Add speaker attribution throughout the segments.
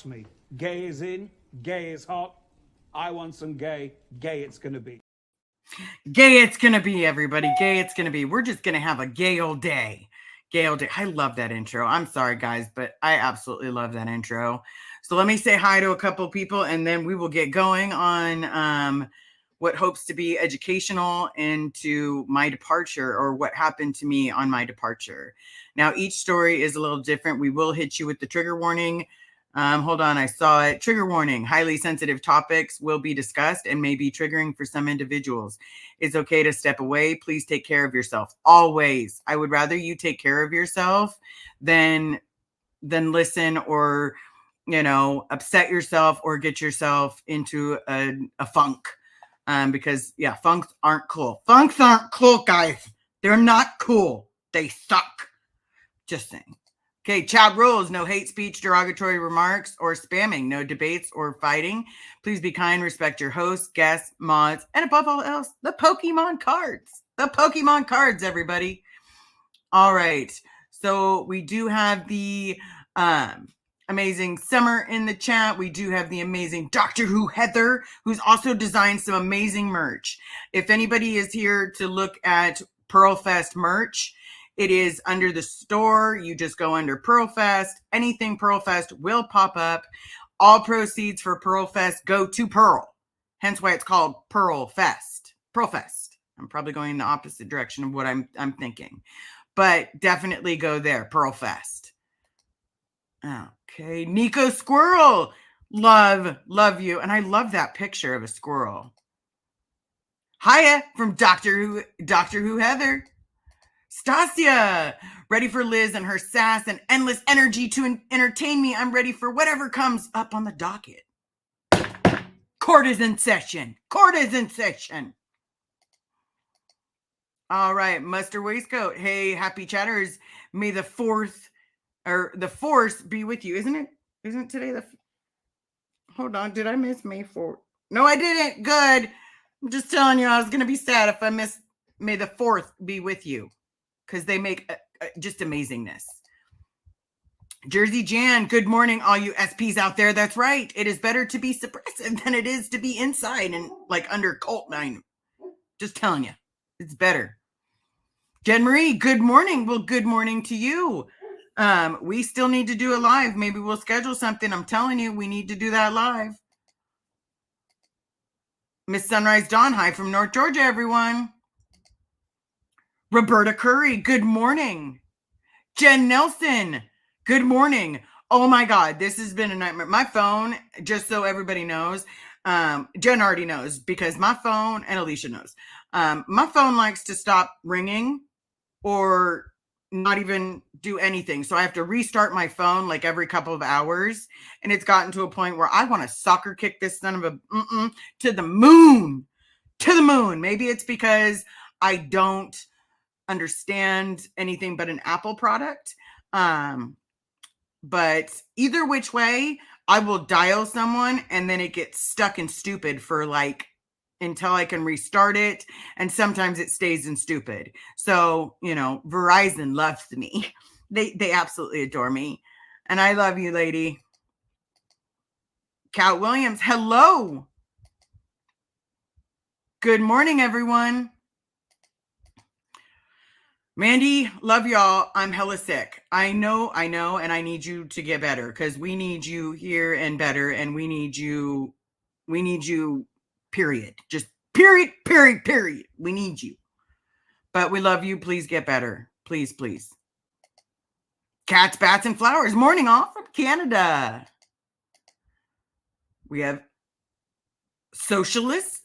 Speaker 1: Trust me, gay is in, gay is hot. I want some gay, gay it's gonna be.
Speaker 2: Gay it's gonna be, everybody. Gay it's gonna be. We're just gonna have a gay old day. Gay old day. I love that intro. I'm sorry, guys, but I absolutely love that intro. So let me say hi to a couple people, and then we will get going on what hopes to be educational into my departure, or what happened to me on my departure. Now, each story is a little different. We will hit you with the trigger warning. Hold on, I saw it. Trigger warning. Highly sensitive topics will be discussed and may be triggering for some individuals. It's okay to step away. Please take care of yourself. Always. I would rather you take care of yourself than listen or, upset yourself or get yourself into a funk. Because, yeah, funks aren't cool. Funks aren't cool, guys. They're not cool. They suck. Just saying. Okay, chat rules. No hate speech, derogatory remarks, or spamming. No debates or fighting. Please be kind, respect your hosts, guests, mods, and above all else, the Pokemon cards. The Pokemon cards, everybody. All right. So we do have the amazing Summer in the chat. We do have the amazing Doctor Who Heather, who's also designed some amazing merch. If anybody is here to look at Pearl Fest merch, it is under the store. You just go under Pearl Fest. Anything Pearl Fest will pop up. All proceeds for Pearl Fest go to Pearl. Hence why it's called Pearl Fest. Pearl Fest. I'm probably going in the opposite direction of what I'm thinking. But definitely go there. Pearl Fest. Okay. Nico Squirrel. Love you. And I love that picture of a squirrel. Hiya from Doctor Who Heather. Stasia, ready for Liz and her sass and endless energy to entertain me. I'm ready for whatever comes up on the docket. Court is in session. Court is in session. All right, Muster Waistcoat. Hey, happy chatters. May the force be with you. Isn't it? Isn't today Hold on, did I miss May 4th? No, I didn't. Good. I'm just telling you, I was going to be sad if I missed May the 4th be with you. Because they make just amazingness. Jersey Jan, good morning, all you SPs out there. That's right. It is better to be suppressive than it is to be inside and like under cult 9. Just telling you, it's better. Jen Marie, good morning. Well, good morning to you. We still need to do a live. Maybe we'll schedule something. I'm telling you, we need to do that live. Miss Sunrise Dawn, hi from North Georgia, everyone. Roberta Curry, good morning. Jen Nelson, good morning. Oh my God, this has been a nightmare. My phone, just so everybody knows, Jen already knows because my phone, and Alicia knows, my phone likes to stop ringing or not even do anything. So I have to restart my phone like every couple of hours. And it's gotten to a point where I want to soccer kick this son of a to the moon. To the moon. Maybe it's because I don't understand anything but an Apple product. But either which way, I will dial someone and then it gets stuck in stupid for like until I can restart it. And sometimes it stays in stupid. So, Verizon loves me. They absolutely adore me. And I love you, lady. Cat Williams, hello. Good morning, everyone. Mandy, love y'all. I'm hella sick. I know, and I need you to get better because we need you here and better, and we need you, period. Just period. We need you. But we love you. Please get better. Please. Cats, bats, and flowers. Morning all from Canada. We have socialists.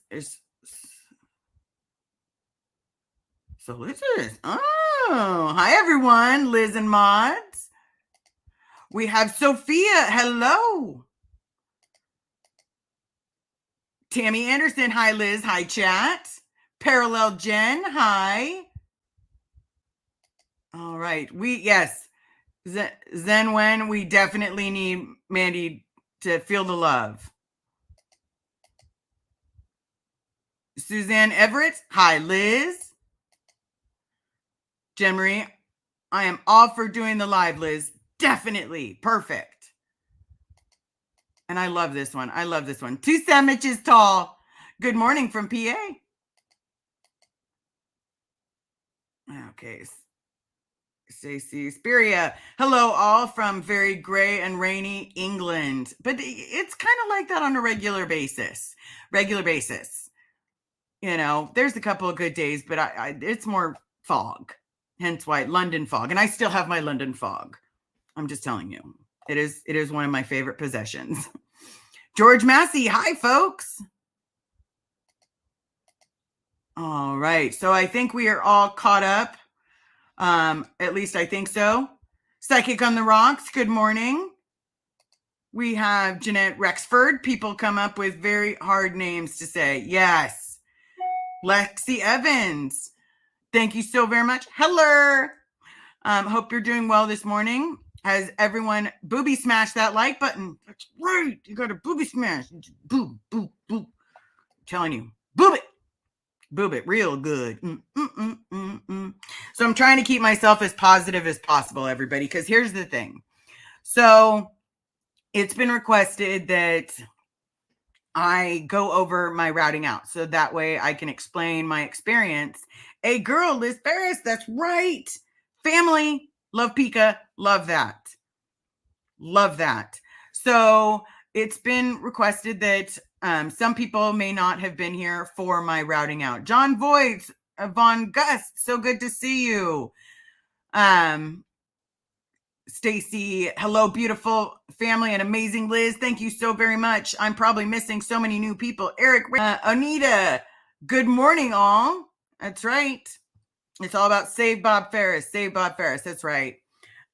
Speaker 2: Solicitors. Oh, hi everyone. Liz and mods. We have Sophia. Hello. Tammy Anderson. Hi, Liz. Hi, chat. Parallel Jen. Hi. All right. Yes. Zen Wen, we definitely need Mandy to feel the love. Suzanne Everett. Hi, Liz. Jen Marie, I am all for doing the live, Liz. Definitely. Perfect. And I love this one. I love this one. 2 sandwiches tall. Good morning from PA. Okay. Stacey Spiria. Hello, all from very gray and rainy England. But it's kind of like that on a regular basis. You know, there's a couple of good days, but it's more fog. Hence why London fog. And I still have my London fog. I'm just telling you. It is one of my favorite possessions. George Massey. Hi, folks. All right. So I think we are all caught up. At least I think so. Psychic on the Rocks. Good morning. We have Jeanette Rexford. People come up with very hard names to say. Yes. Lexi Evans. Thank you so very much. Hello. Hope you're doing well this morning. Has everyone booby smashed that like button? That's right. You got to booby smash. Boob, boob, boob. I'm telling you. Boob it. Boob it real good. So I'm trying to keep myself as positive as possible, everybody, because here's the thing. So it's been requested that I go over my routing out so that way I can explain my experience. Hey, girl, Liz Ferris, that's right. Family, love Pika, love that. Love that. So it's been requested that some people may not have been here for my routing out. John Voight, Von Gust, so good to see you. Stacy, hello, beautiful family and amazing Liz. Thank you so very much. I'm probably missing so many new people. Eric, Anita, good morning, all. That's right. It's all about Save Bob Ferris. Save Bob Ferris. That's right.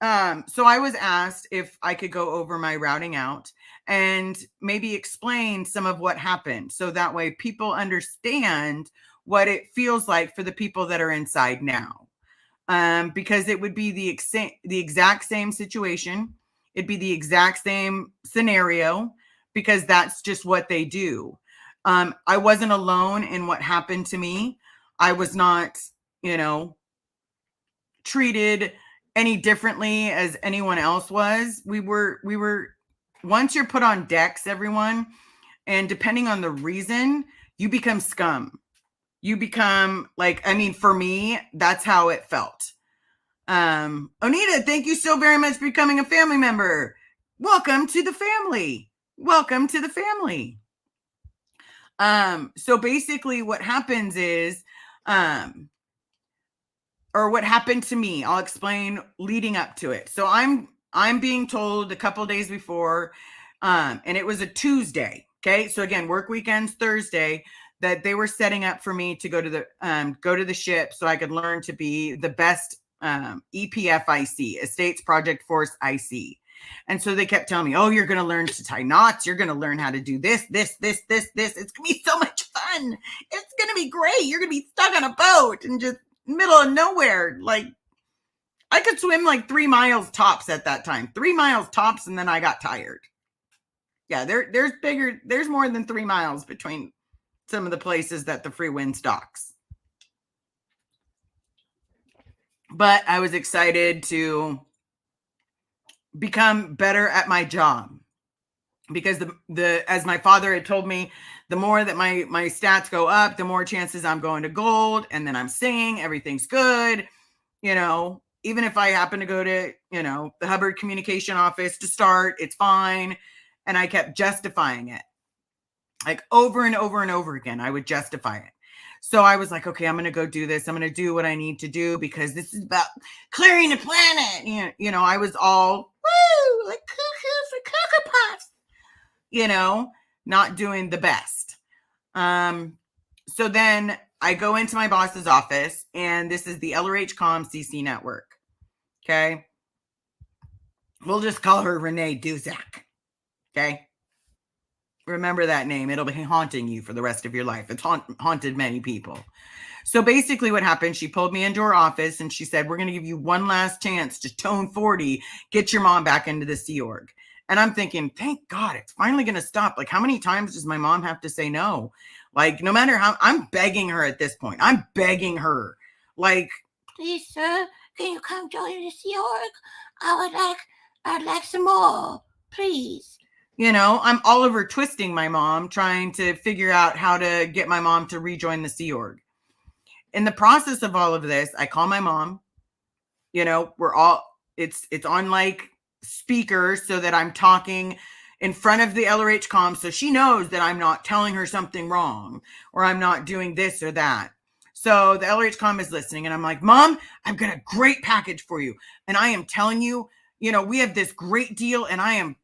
Speaker 2: So I was asked if I could go over my routing out and maybe explain some of what happened. So that way people understand what it feels like for the people that are inside now. Because it would be the exact same situation. It'd be the exact same scenario because that's just what they do. I wasn't alone in what happened to me. I was not, treated any differently as anyone else was. We were, once you're put on decks, everyone, and depending on the reason, you become scum. You become for me, that's how it felt. Onita, thank you so very much for becoming a family member. Welcome to the family. Welcome to the family. So basically what happens is, or what happened to me, I'll explain leading up to it. So I'm being told a couple days before, and it was a Tuesday. Okay. So again, work weekends, Thursday, that they were setting up for me to go to the ship so I could learn to be the best EPF IC, Estates Project Force IC. And so they kept telling me, oh, you're going to learn to tie knots. You're going to learn how to do this. It's going to be so much fun. It's going to be great. You're going to be stuck on a boat and just middle of nowhere. Like I could swim like 3 miles tops at that time, 3 miles tops. And then I got tired. Yeah, there's more than 3 miles between some of the places that the free wind stocks. But I was excited to become better at my job because as my father had told me, the more that my stats go up, the more chances I'm going to gold, and then I'm singing, everything's good. Even if I happen to go to, the Hubbard Communication Office to start, it's fine. And I kept justifying it. Like over and over and over again, I would justify it. So I was like, okay, I'm going to go do this. I'm going to do what I need to do because this is about clearing the planet. I was all, woo, like cuckoo for Cocoa Puffs, not doing the best. So then I go into my boss's office, and this is the LRH Com CC network. Okay. We'll just call her Renee Duzak. Okay. Remember that name. It'll be haunting you for the rest of your life. It's haunted many people. So basically what happened, she pulled me into her office and she said, we're going to give you one last chance to tone 40, get your mom back into the Sea Org. And I'm thinking, thank God, it's finally going to stop. Like, how many times does my mom have to say no? Like, no matter how, I'm begging her at this point. I'm begging her. Like, please, sir, can you come join the Sea Org? I'd like some more, please. You know, I'm Oliver twisting my mom, trying to figure out how to get my mom to rejoin the Sea Org. In the process of all of this, I call my mom. You know, it's on like speaker so that I'm talking in front of the LRH comm, so she knows that I'm not telling her something wrong or I'm not doing this or that. So the LRH comm is listening, and I'm like, Mom, I've got a great package for you, and I am telling you, you know, we have this great deal, and I am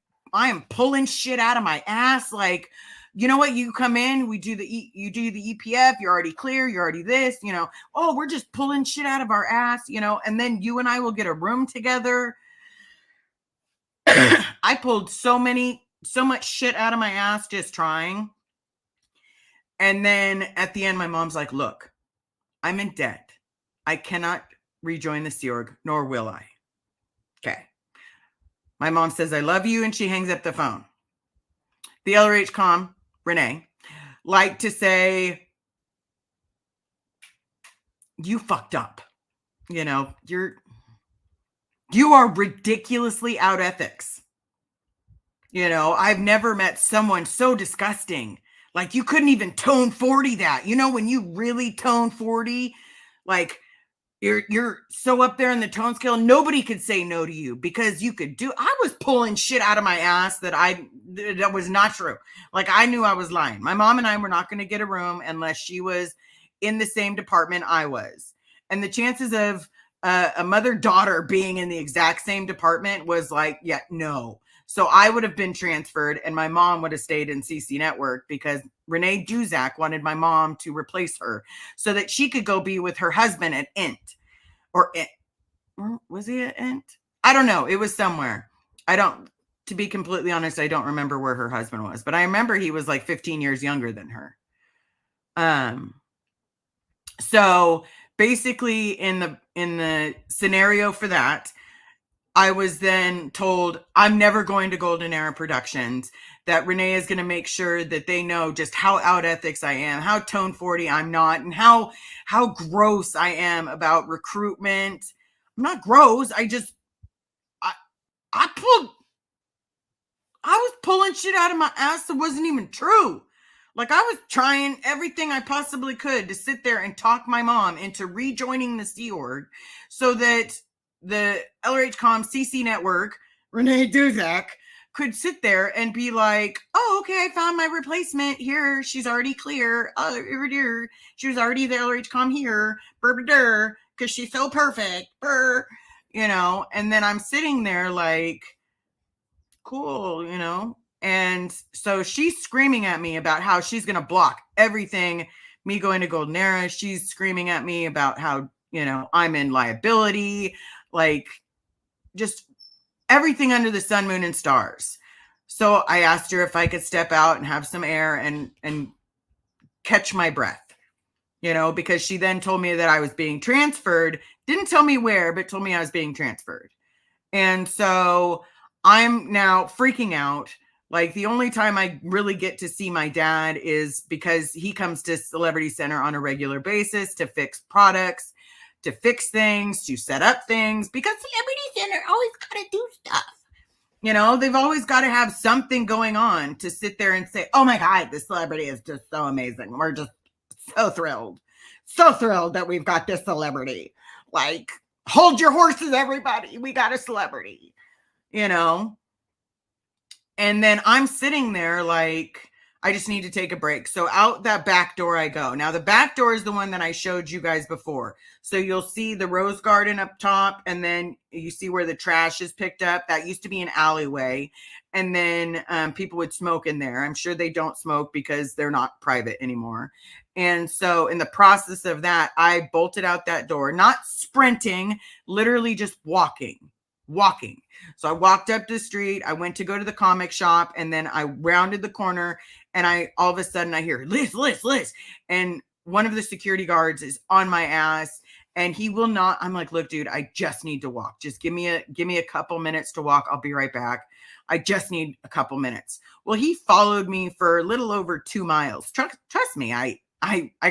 Speaker 2: pulling shit out of my ass. Like, you know what? You come in, you do the EPF, you're already clear, you're already this, you know. Oh, we're just pulling shit out of our ass, you know, and then you and I will get a room together. I pulled so much shit out of my ass just trying. And then at the end, my mom's like, look, I'm in debt. I cannot rejoin the Sea Org, nor will I. Okay. My mom says, I love you, and she hangs up the phone. The LRH comm, Renee, like to say, you fucked up. You know, you are ridiculously out ethics. You know, I've never met someone so disgusting. Like, you couldn't even tone 40 that. You know, when you really tone 40, like, you're so up there in the tone scale, nobody could say no to you because you could do. I was pulling shit out of my ass that was not true. Like, I knew I was lying. My mom and I were not going to get a room unless she was in the same department I was. And the chances of a mother-daughter being in the exact same department was like, yeah, no. So I would have been transferred, and my mom would have stayed in CC Network because Renee Duzak wanted my mom to replace her so that she could go be with her husband at Int. Or was he at Int? I don't know. It was somewhere. To be completely honest, I don't remember where her husband was, but I remember he was like 15 years younger than her. So basically in the scenario for that, I was then told I'm never going to Golden Era Productions, that Renee is going to make sure that they know just how out ethics I am, how tone 40 I'm not, and how gross I am about recruitment. I'm not gross. I was pulling shit out of my ass that wasn't even true. Like, I was trying everything I possibly could to sit there and talk my mom into rejoining the Sea Org so that the LRH comm CC Network, Renee Duzak, could sit there and be like, oh, okay, I found my replacement here. She's already clear. She was already the LRH comm here. Because she's so perfect. You know, and then I'm sitting there like, cool, you know. And so she's screaming at me about how she's going to block everything, me going to Golden Era. She's screaming at me about how, you know, I'm in liability, like just everything under the sun, moon, and stars. So I asked her if I could step out and have some air and catch my breath, you know, because she then told me that I was being transferred. Didn't tell me where, but told me I was being transferred. And so I'm now freaking out. Like, the only time I really get to see my dad is because he comes to Celebrity Center on a regular basis to fix products, to fix things, to set up things, because Celebrity Center always got to do stuff. You know, they've always got to have something going on to sit there and say, oh my God, this celebrity is just so amazing. We're just so thrilled that we've got this celebrity. Like, hold your horses, everybody. We got a celebrity, you know? And then I'm sitting there like, I just need to take a break. So out that back door I go. Now, the back door is the one that I showed you guys before. So you'll see the rose garden up top, and then you see where the trash is picked up. That used to be an alleyway. And then people would smoke in there. I'm sure they don't smoke because they're not private anymore. And so in the process of that, I bolted out that door, not sprinting, literally just walking. So I walked up the street. I went to go to the comic shop, and then I rounded the corner, and all of a sudden I hear Liz. And one of the security guards is on my ass, and he will not. I'm like, look, dude, I just need to walk. Just give me a couple minutes to walk. I'll be right back. I just need a couple minutes. Well, he followed me for a little over 2 miles. Trust me, I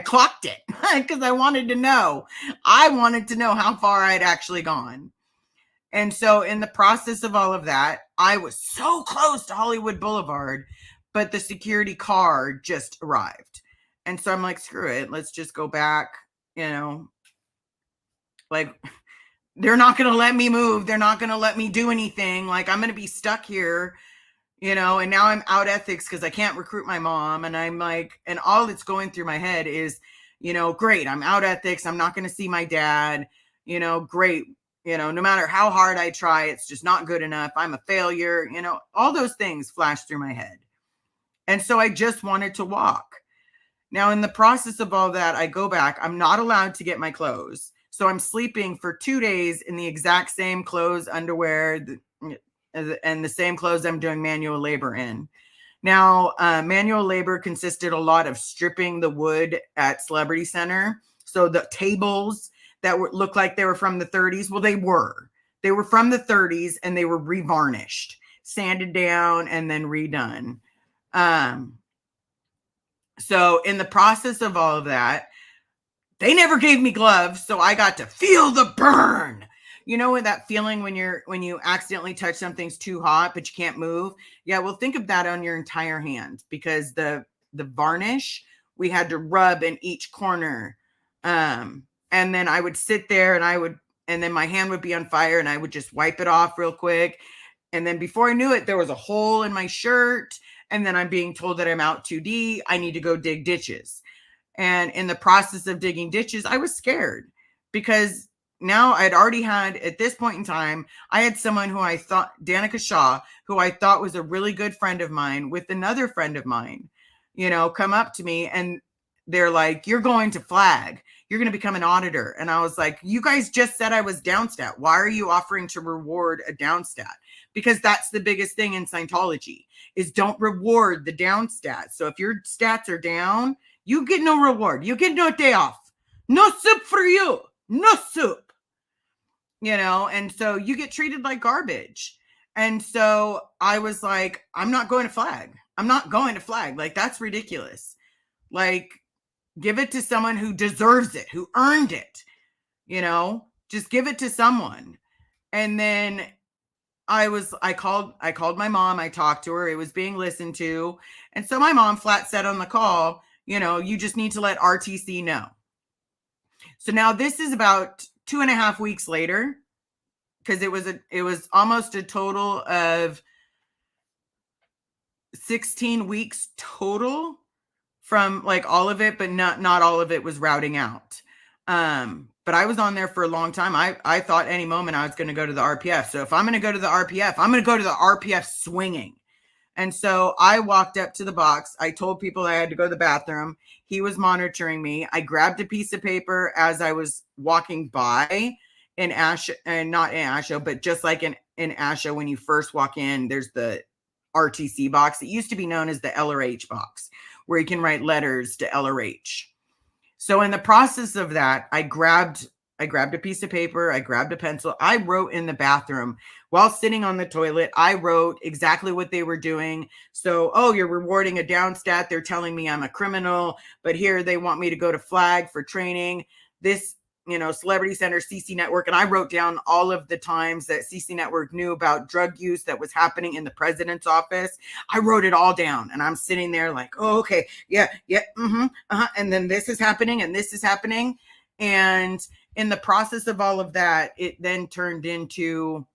Speaker 2: clocked it because I wanted to know. I wanted to know how far I'd actually gone. And so in the process of all of that, I was so close to Hollywood Boulevard, but the security car just arrived. And so I'm like, screw it. Let's just go back, like they're not going to let me move. They're not going to let me do anything. Like I'm going to be stuck here, and now I'm out ethics because I can't recruit my mom. And I'm like, and all that's going through my head is, great. I'm out ethics. I'm not going to see my dad, great. No matter how hard I try, it's just not good enough. I'm a failure. All those things flash through my head. And so I just wanted to walk. Now, in the process of all that, I go back. I'm not allowed to get my clothes. So I'm sleeping for 2 days in the exact same clothes, underwear, and the same clothes I'm doing manual labor in. Now, manual labor consisted a lot of stripping the wood at Celebrity Center. So the tables that looked like they were from the 30s, well, they were. They were from the 30s and they were revarnished, sanded down, and then redone. So in the process of all of that, they never gave me gloves, so I got to feel the burn. That feeling when you accidentally touch something's too hot, but you can't move? Yeah, well, think of that on your entire hand, because the varnish, we had to rub in each corner. And then I would sit there and then my hand would be on fire and I would just wipe it off real quick. And then before I knew it, there was a hole in my shirt. And then I'm being told that I'm out 2D. I need to go dig ditches. And in the process of digging ditches, I was scared because now I'd already had, at this point in time, I had someone who I thought, Danica Shaw, who I thought was a really good friend of mine, with another friend of mine, come up to me and they're like, you're going to flag. You're going to become an auditor. And I was like, you guys just said I was downstat. Why are you offering to reward a downstat? Because that's the biggest thing in Scientology is don't reward the downstat. So if your stats are down, you get no reward. You get no day off. No soup for you. No soup. And so you get treated like garbage. And so I was like, I'm not going to flag. I'm not going to flag. Like, that's ridiculous. Like, give it to someone who deserves it, who earned it. Just give it to someone. And then I called my mom. I talked to her. It was being listened to. And so my mom flat said on the call, you just need to let RTC know. So now this is about 2.5 weeks later, because it was almost a total of 16 weeks total from like all of it, but not all of it was routing out. But I was on there for a long time. I thought any moment I was going to go to the RPF. So if I'm going to go to the RPF, I'm going to go to the RPF swinging. And so I walked up to the box. I told people I had to go to the bathroom. He was monitoring me. I grabbed a piece of paper as I was walking by in Asha, and not in Asha, but just like in Asha, when you first walk in, there's the RTC box. It used to be known as the LRH box, where you can write letters to LRH. So in the process of that, I grabbed a piece of paper. I grabbed a pencil. I wrote in the bathroom while sitting on the toilet. I wrote exactly what they were doing. So, oh, you're rewarding a downstat. They're telling me I'm a criminal, but here they want me to go to flag for training. This, Celebrity Center, CC Network. And I wrote down all of the times that CC Network knew about drug use that was happening in the president's office. I wrote it all down and I'm sitting there like, oh, okay. Yeah. And then this is happening and this is happening. And in the process of all of that, it then turned into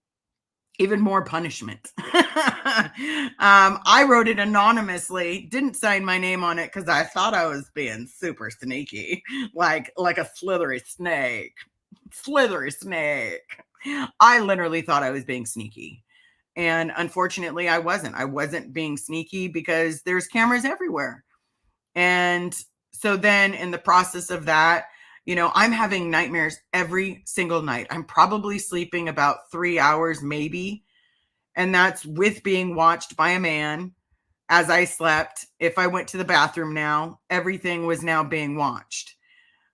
Speaker 2: even more punishment. I wrote it anonymously, didn't sign my name on it because I thought I was being super sneaky, like a slithery snake. I literally thought I was being sneaky. And unfortunately, I wasn't. I wasn't being sneaky because there's cameras everywhere. And so then in the process of that, I'm having nightmares every single night. I'm probably sleeping about 3 hours, maybe. And that's with being watched by a man as I slept. If I went to the bathroom now, everything was now being watched.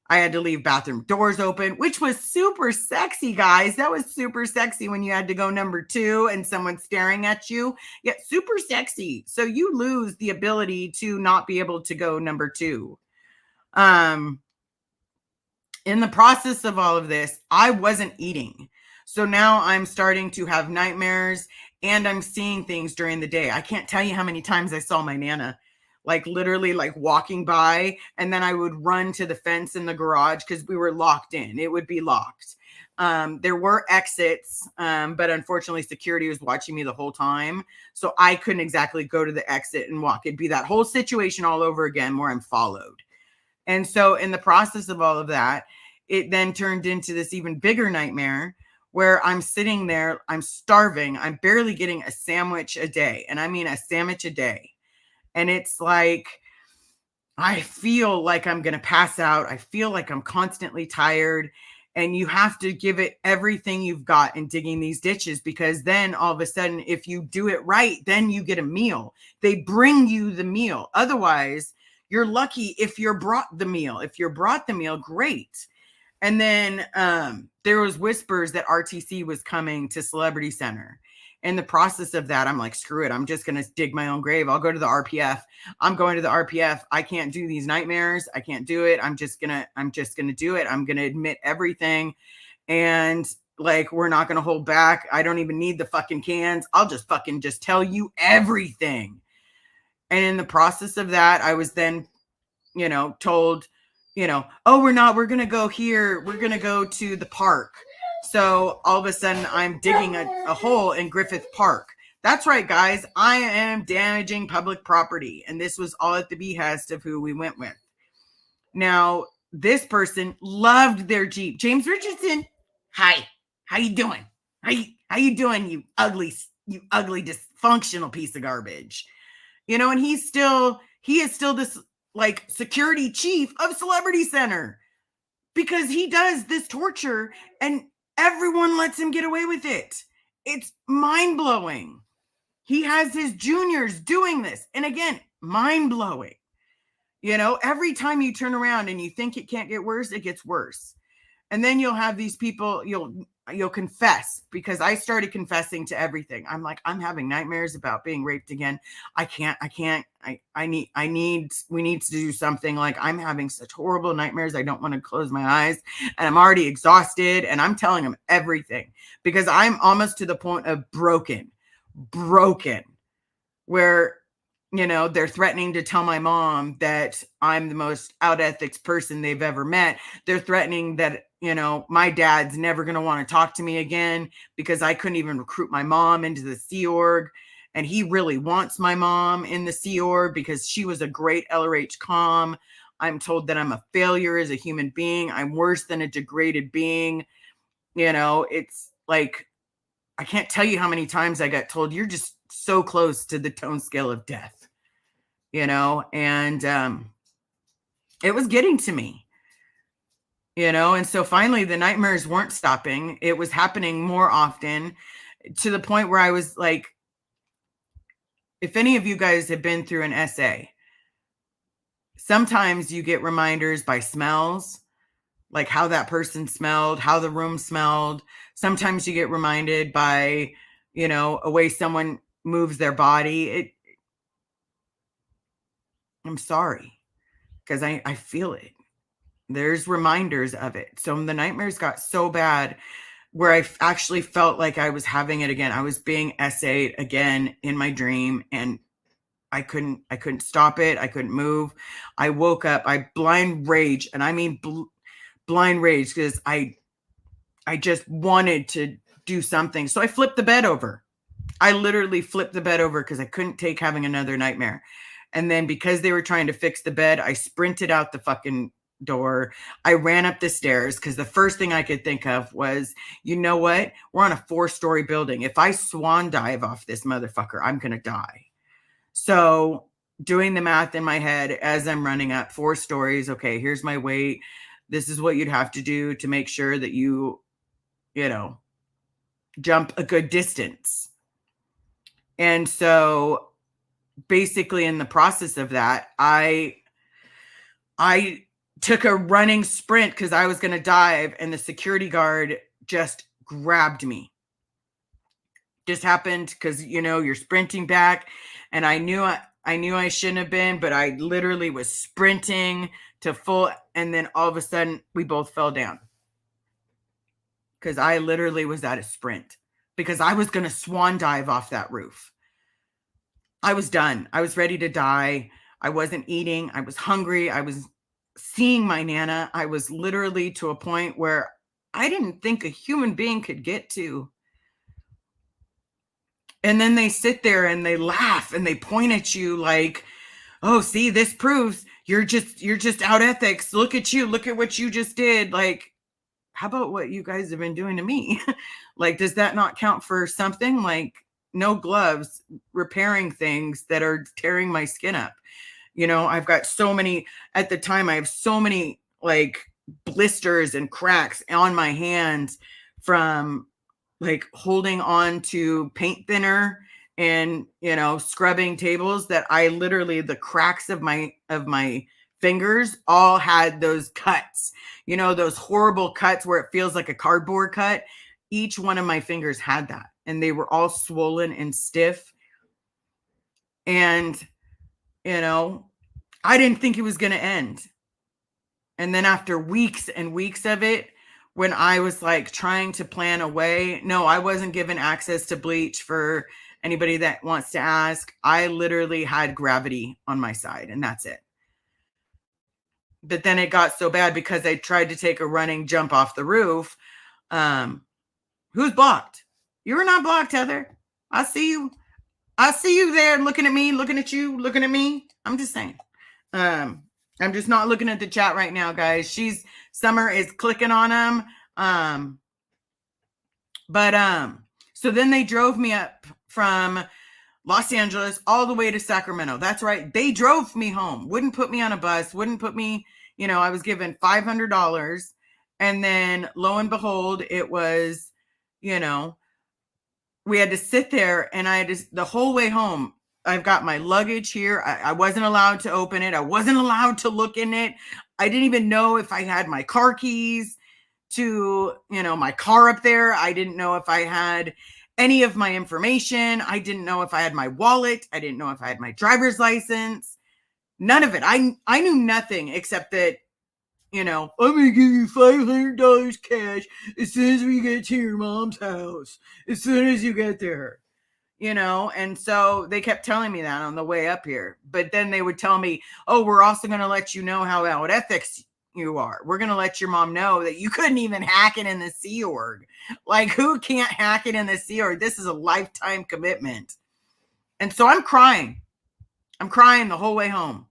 Speaker 2: I had to leave bathroom doors open, which was super sexy, guys. That was super sexy when you had to go number 2 and someone's staring at you. Yeah, super sexy. So you lose the ability to not be able to go number 2. In the process of all of this, I wasn't eating. So now I'm starting to have nightmares and I'm seeing things during the day. I can't tell you how many times I saw my Nana, like literally like walking by, and then I would run to the fence in the garage because we were locked in. It would be locked. There were exits, but unfortunately security was watching me the whole time. So I couldn't exactly go to the exit and walk. It'd be that whole situation all over again where I'm followed. And so in the process of all of that, it then turned into this even bigger nightmare where I'm sitting there, I'm starving, I'm barely getting a sandwich a day. And I mean a sandwich a day. And it's like, I feel like I'm going to pass out. I feel like I'm constantly tired. And you have to give it everything you've got in digging these ditches, because then all of a sudden, if you do it right, then you get a meal. They bring you the meal. Otherwise, you're lucky if you're brought the meal. If you're brought the meal, great. And then there was whispers that RTC was coming to Celebrity Center. In the process of that, I'm like, screw it. I'm just going to dig my own grave. I'll go to the RPF. I'm going to the RPF. I can't do these nightmares. I can't do it. I'm just going to do it. I'm going to admit everything. And like, we're not going to hold back. I don't even need the fucking cans. I'll just fucking just tell you everything. And in the process of that, I was then, told, oh, we're going to go here. We're going to go to the park. So all of a sudden I'm digging a hole in Griffith Park. That's right, guys. I am damaging public property. And this was all at the behest of who we went with. Now, this person loved their Jeep. James Richardson. Hi. How you doing? How you doing, you ugly dysfunctional piece of garbage? And he is still this like security chief of Celebrity Center, because he does this torture and everyone lets him get away with it. It's mind-blowing. He has his juniors doing this. And again, mind-blowing. Every time you turn around and you think it can't get worse, it gets worse. And then you'll have these people, you'll confess, because I started confessing to everything. I'm like, I'm having nightmares about being raped again. We need to do something. Like, I'm having such horrible nightmares. I don't want to close my eyes, and I'm already exhausted. And I'm telling them everything, because I'm almost to the point of broken, where, they're threatening to tell my mom that I'm the most out ethics person they've ever met. They're threatening that, my dad's never going to want to talk to me again because I couldn't even recruit my mom into the Sea Org. And he really wants my mom in the Sea Org because she was a great LRH comm. I'm told that I'm a failure as a human being. I'm worse than a degraded being. It's like, I can't tell you how many times I got told, you're just so close to the tone scale of death, and it was getting to me, and so finally the nightmares weren't stopping. It was happening more often, to the point where I was like, if any of you guys have been through an SA, sometimes you get reminders by smells, like how that person smelled, how the room smelled. Sometimes you get reminded by, a way someone moves their body. I'm sorry, because I feel it. There's reminders of it. So the nightmares got so bad where I actually felt like I was having it again. I was being SA'd again in my dream, and I couldn't stop it. I couldn't move. I woke up, I blind rage. And I mean, blind rage, because I just wanted to do something. So I flipped the bed over. I literally flipped the bed over because I couldn't take having another nightmare. And then because they were trying to fix the bed, I sprinted out the fucking door. I ran up the stairs because the first thing I could think of was, you know what? We're on a 4-story building. If I swan dive off this motherfucker, I'm going to die. So doing the math in my head as I'm running up 4 stories. Okay, here's my weight. This is what you'd have to do to make sure that you jump a good distance. And so basically in the process of that, I took a running sprint because I was going to dive, and the security guard just grabbed me. Just happened because, you're sprinting back, and I knew I shouldn't have been, but I literally was sprinting to full, and then all of a sudden we both fell down because I literally was at a sprint because I was going to swan dive off that roof. I was done. I was ready to die. I wasn't eating. I was hungry. I was seeing my Nana. I was literally to a point where I didn't think a human being could get to. And then they sit there and they laugh and they point at you like, oh, see, this proves you're just out ethics. Look at you. Look at what you just did. Like, how about what you guys have been doing to me? Like, does that not count for something? Like, no gloves, repairing things that are tearing my skin up. You know, I've got so many, at the time, I have so many like blisters and cracks on my hands from like holding on to paint thinner and, you know, scrubbing tables, that I literally, the cracks of my fingers all had those cuts, you know, those horrible cuts where it feels like a cardboard cut. Each one of my fingers had that, and they were all swollen and stiff. And, you know, I didn't think it was going to end. And then after weeks and weeks of it, when I was like trying to plan a way, no, I wasn't given access to bleach. For anybody that wants to ask, I literally had gravity on my side, and that's it. But then it got so bad because I tried to take a running jump off the roof. Who's blocked? You're not blocked, Heather. I see you. I see you there looking at me, looking at you, looking at me. I'm just saying. I'm just not looking at the chat right now, guys. Summer is clicking on them. So then they drove me up from Los Angeles all the way to Sacramento. That's right. They drove me home, wouldn't put me on a bus, wouldn't put me, you know, I was given $500. And then lo and behold, it was, you know, we had to sit there, and I had to, the whole way home, I've got my luggage here. I wasn't allowed to open it. I wasn't allowed to look in it. I didn't even know if I had my car keys to, you know, my car up there. I didn't know if I had any of my information. I didn't know if I had my wallet. I didn't know if I had my driver's license. None of it. I knew nothing except that, you know, I'm going to give you $500 cash as soon as we get to your mom's house, as soon as you get there. You know, and so they kept telling me that on the way up here. But then they would tell me, oh, we're also going to let you know how out ethics you are. We're going to let your mom know that you couldn't even hack it in the Sea Org. Like, who can't hack it in the Sea Org? This is a lifetime commitment. And so I'm crying. I'm crying the whole way home.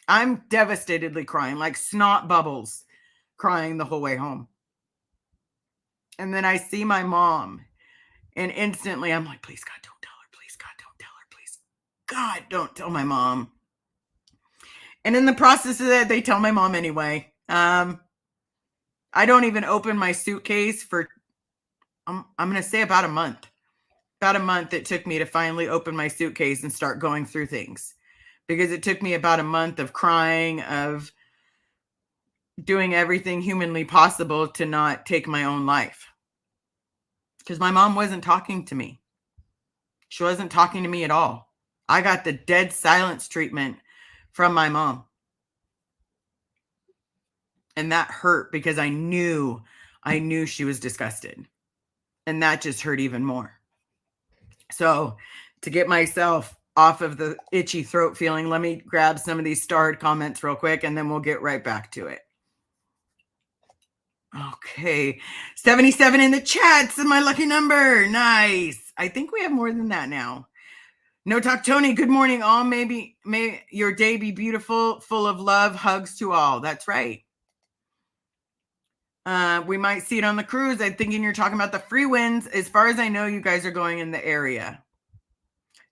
Speaker 2: I'm devastatedly crying, like snot bubbles, crying the whole way home. And then I see my mom, and instantly I'm like, please, God, don't tell her. Please, God, don't tell her. Please, God, don't tell my mom. And in the process of that, they tell my mom anyway. I don't even open my suitcase for, I'm going to say about a month. About a month it took me to finally open my suitcase and start going through things. Because it took me about a month of crying, of doing everything humanly possible to not take my own life. Because my mom wasn't talking to me. She wasn't talking to me at all. I got the dead silence treatment from my mom. And that hurt because I knew she was disgusted. And that just hurt even more. So to get myself off of the itchy throat feeling, let me grab some of these starred comments real quick, and then we'll get right back to it. Okay. 77 in the chats is my lucky number. Nice. I think we have more than that now. No Talk Tony, good morning all. May your day be beautiful, full of love, hugs to all. That's right. We might see it on the cruise. I'm thinking you're talking about the free wins. As far as I know, you guys are going in the area.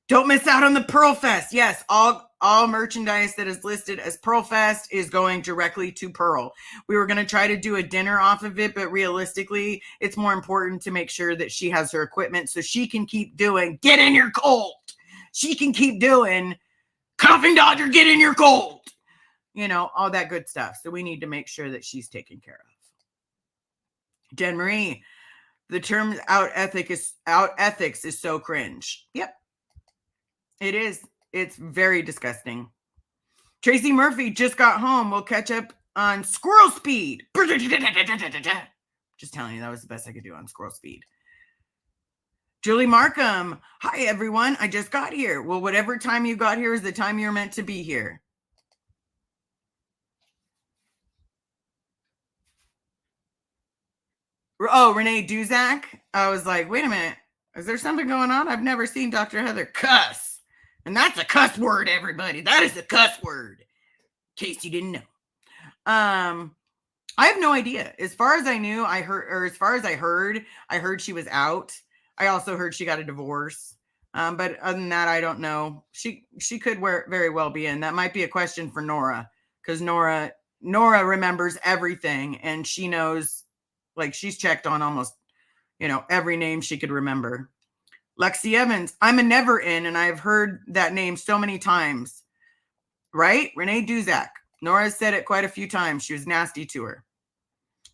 Speaker 2: Don't miss out on the Pearl Fest. Yes, all merchandise that is listed as Pearl Fest is going directly to Pearl. We were going to try to do a dinner off of it, but realistically, it's more important to make sure that she has her equipment so she can keep doing Get in Your Cold. She can keep doing Coughing Dodger, Get in Your Cold. You know, all that good stuff. So we need to make sure that she's taken care of. Jen Marie, the term out ethics is so cringe. Yep. It is. It's very disgusting. Tracy Murphy just got home. We'll catch up on squirrel speed. Just telling you, that was the best I could do on squirrel speed. Julie Markham. Hi, everyone. I just got here. Well, whatever time you got here is the time you're meant to be here. Oh, Renee Duzak. I was like, wait a minute. Is there something going on? I've never seen Dr. Heather cuss. And that's a cuss word, everybody. That is a cuss word. In case you didn't know. I have no idea. As far as I knew, I heard she was out. I also heard she got a divorce. But other than that, I don't know. She could very well be in. That might be a question for Nora, because Nora remembers everything, and she knows, like, she's checked on almost, every name she could remember. Lexi Evans, I'm a never in, and I've heard that name so many times. Right? Renee Duzak. Nora said it quite a few times. She was nasty to her.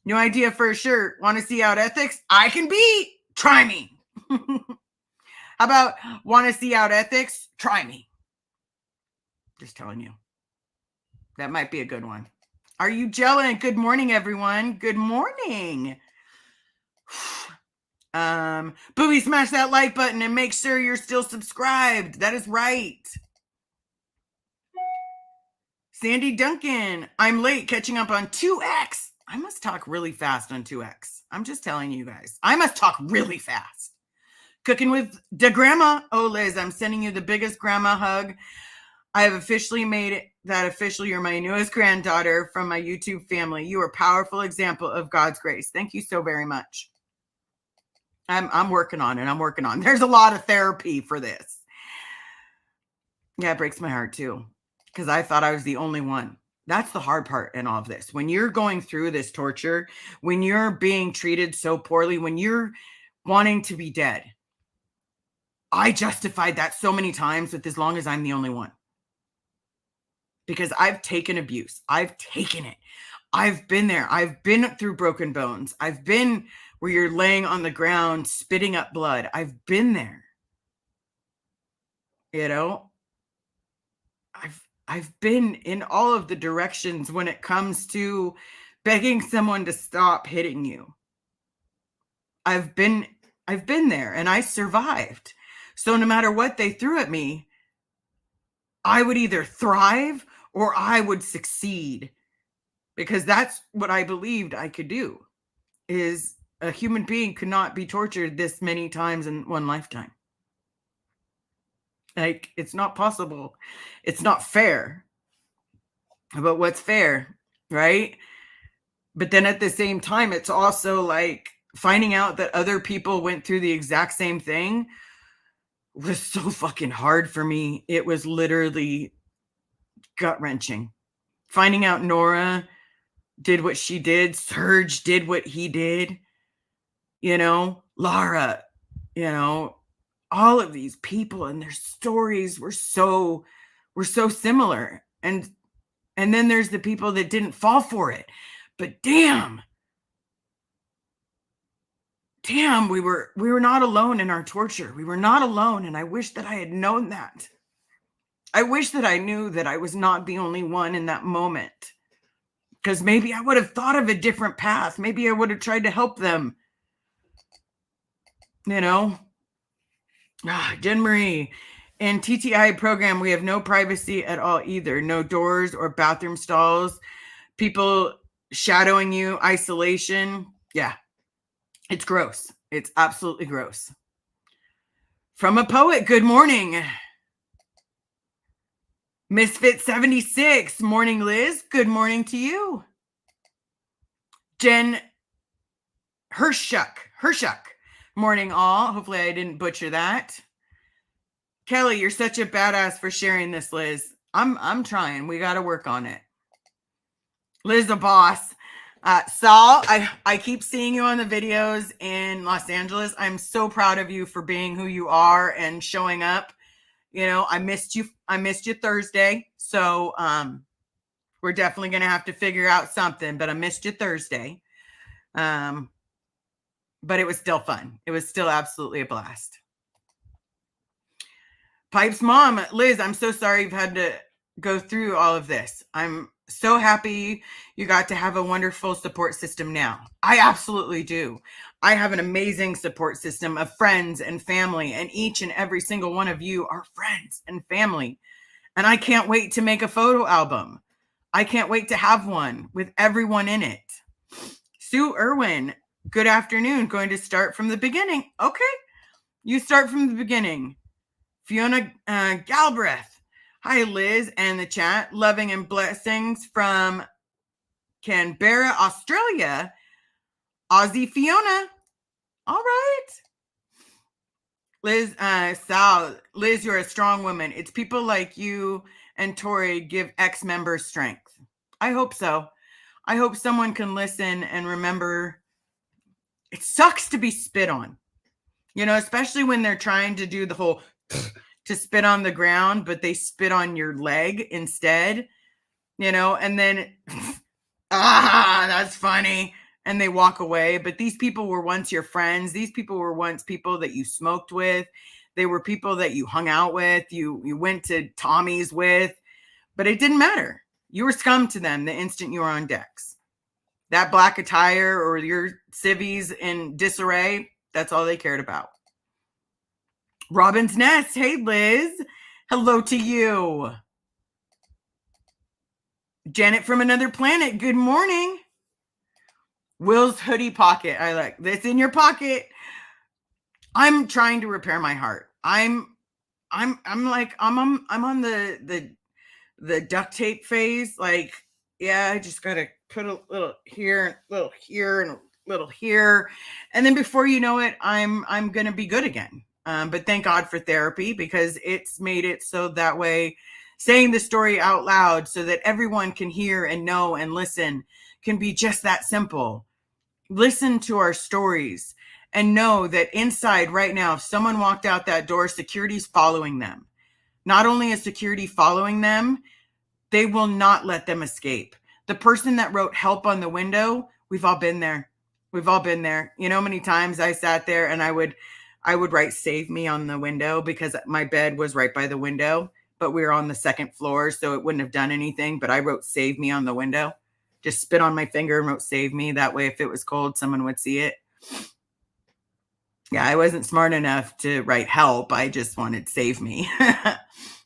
Speaker 2: New idea for a shirt. Want to see out ethics? I can be. Try me. How about want to see out ethics? Try me. Just telling you. That might be a good one. Are you gelling? Good morning, everyone. Good morning. Booby, smash that like button and make sure you're still subscribed. That is right. Sandy Duncan, I'm late catching up on 2X. I must talk really fast on 2X. I'm just telling you guys. I must talk really fast. Cooking with the grandma. Oh, Liz, I'm sending you the biggest grandma hug. I have officially made that official. You're my newest granddaughter from my YouTube family. You are a powerful example of God's grace. Thank you so very much. I'm working on it. There's a lot of therapy for this. Yeah, it breaks my heart too, because I thought I was the only one. That's the hard part in all of this. When you're going through this torture, when you're being treated so poorly, when you're wanting to be dead, I justified that so many times with as long as I'm the only one. Because I've taken abuse. I've taken it. I've been there. I've been through broken bones. I've been where you're laying on the ground, spitting up blood. I've been there. I've been in all of the directions when it comes to begging someone to stop hitting you. I've been there, and I survived. So no matter what they threw at me, I would either thrive or I would succeed, because that's what I believed I could do. Is a human being could not be tortured this many times in one lifetime. Like, it's not possible. It's not fair. But what's fair, right? But then at the same time, it's also like finding out that other people went through the exact same thing was so fucking hard for me. It was literally gut-wrenching. Finding out Nora did what she did, Serge did what he did, Lara, all of these people and their stories were so similar. And then there's the people that didn't fall for it. But damn, we were not alone in our torture. We were not alone. And I wish that I had known that. I wish that I knew that I was not the only one in that moment. Because maybe I would have thought of a different path. Maybe I would have tried to help them. Jen Marie, in TTI program, we have no privacy at all either. No doors or bathroom stalls. People shadowing you, isolation. Yeah, it's gross. It's absolutely gross. From a poet, good morning. Misfit 76, morning, Liz. Good morning to you. Jen Hershuk, morning all. Hopefully I didn't butcher that. Kelly, you're such a badass for sharing this, Liz. I'm trying. We got to work on it. Liz, the boss. Saul, I keep seeing you on the videos in Los Angeles. I'm so proud of you for being who you are and showing up. I missed you Thursday. So we're definitely going to have to figure out something, but I missed you Thursday. But it was still fun. It was still absolutely a blast. Pipe's mom, Liz, I'm so sorry you've had to go through all of this. I'm so happy you got to have a wonderful support system now. I absolutely do. I have an amazing support system of friends and family, and each and every single one of you are friends and family. And I can't wait to make a photo album. I can't wait to have one with everyone in it. Sue Irwin, good afternoon. Going to start from the beginning. Okay, you start from the beginning. Fiona Galbraith. Hi, Liz, and the chat. Loving and blessings from Canberra, Australia. Aussie Fiona. All right. Liz, Sal, Liz, you're a strong woman. It's people like you and Tori give ex-members strength. I hope so. I hope someone can listen and remember it sucks to be spit on. You know, especially when they're trying to do the whole to spit on the ground, but they spit on your leg instead, you know, and then, that's funny. And they walk away. But these people were once your friends. These people were once people that you smoked with. They were people that you hung out with. You went to Tommy's with, but it didn't matter. You were scum to them the instant you were on decks. That black attire or your civvies in disarray, that's all they cared about. Robin's Nest. Hey, Liz. Hello to you. Janet from another planet. Good morning. Will's hoodie pocket. I like this in your pocket. I'm trying to repair my heart. I'm on the duct tape phase. Like, yeah, I just gotta put a little here, a little here, and a little here, and then before you know it, I'm gonna be good again. But thank God for therapy, because it's made it so that way saying the story out loud so that everyone can hear and know and listen can be just that simple. Listen to our stories and know that inside right now, if someone walked out that door, security's following them. Not only is security following them, they will not let them escape. The person that wrote help on the window, we've all been there. We've all been there. You know how many times I sat there and I would write save me on the window because my bed was right by the window, but we were on the second floor, so it wouldn't have done anything. But I wrote save me on the window, just spit on my finger and wrote save me. That way, if it was cold, someone would see it. Yeah, I wasn't smart enough to write help. I just wanted save me.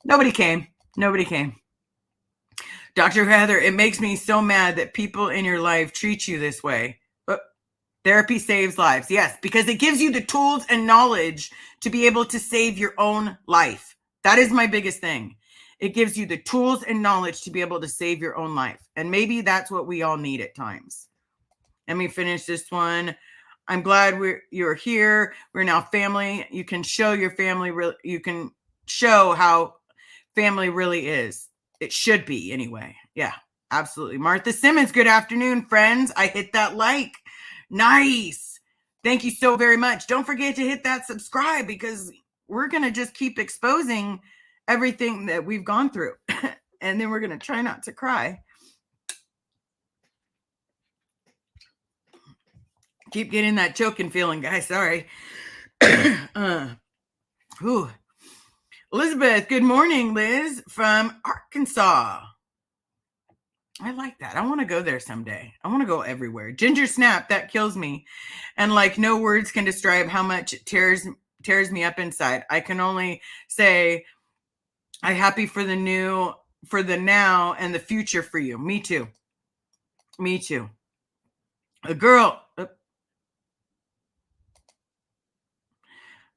Speaker 2: Nobody came. Nobody came. Dr. Heather, it makes me so mad that people in your life treat you this way. But therapy saves lives. Yes, because it gives you the tools and knowledge to be able to save your own life. That is my biggest thing. It gives you the tools and knowledge to be able to save your own life. And maybe that's what we all need at times. Let me finish this one. I'm glad you're here. We're now family. You can show your family. You can show how family really is. It should be anyway. Yeah, absolutely. Martha Simmons, good afternoon, friends. I hit that like. Nice. Thank you so very much. Don't forget to hit that subscribe, because we're going to just keep exposing everything that we've gone through. And then we're going to try not to cry. Keep getting that choking feeling, guys. Sorry. Elizabeth, good morning, Liz from Arkansas. I like that. I want to go there someday. I want to go everywhere. Ginger Snap, that kills me. And like no words can describe how much it tears me up inside. I can only say I'm happy for the now and the future for you. Me too. Me too. A girl,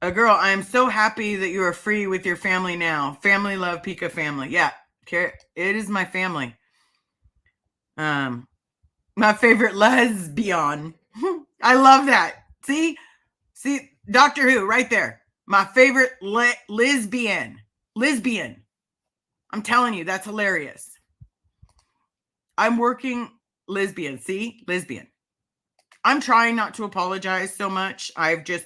Speaker 2: I am so happy that you are free with your family now. Family love, Pika family. Yeah, it is my family. My favorite lesbian. I love that. See, Doctor Who right there. My favorite lesbian. I'm telling you, that's hilarious. I'm working lesbian. See, lesbian. I'm trying not to apologize so much.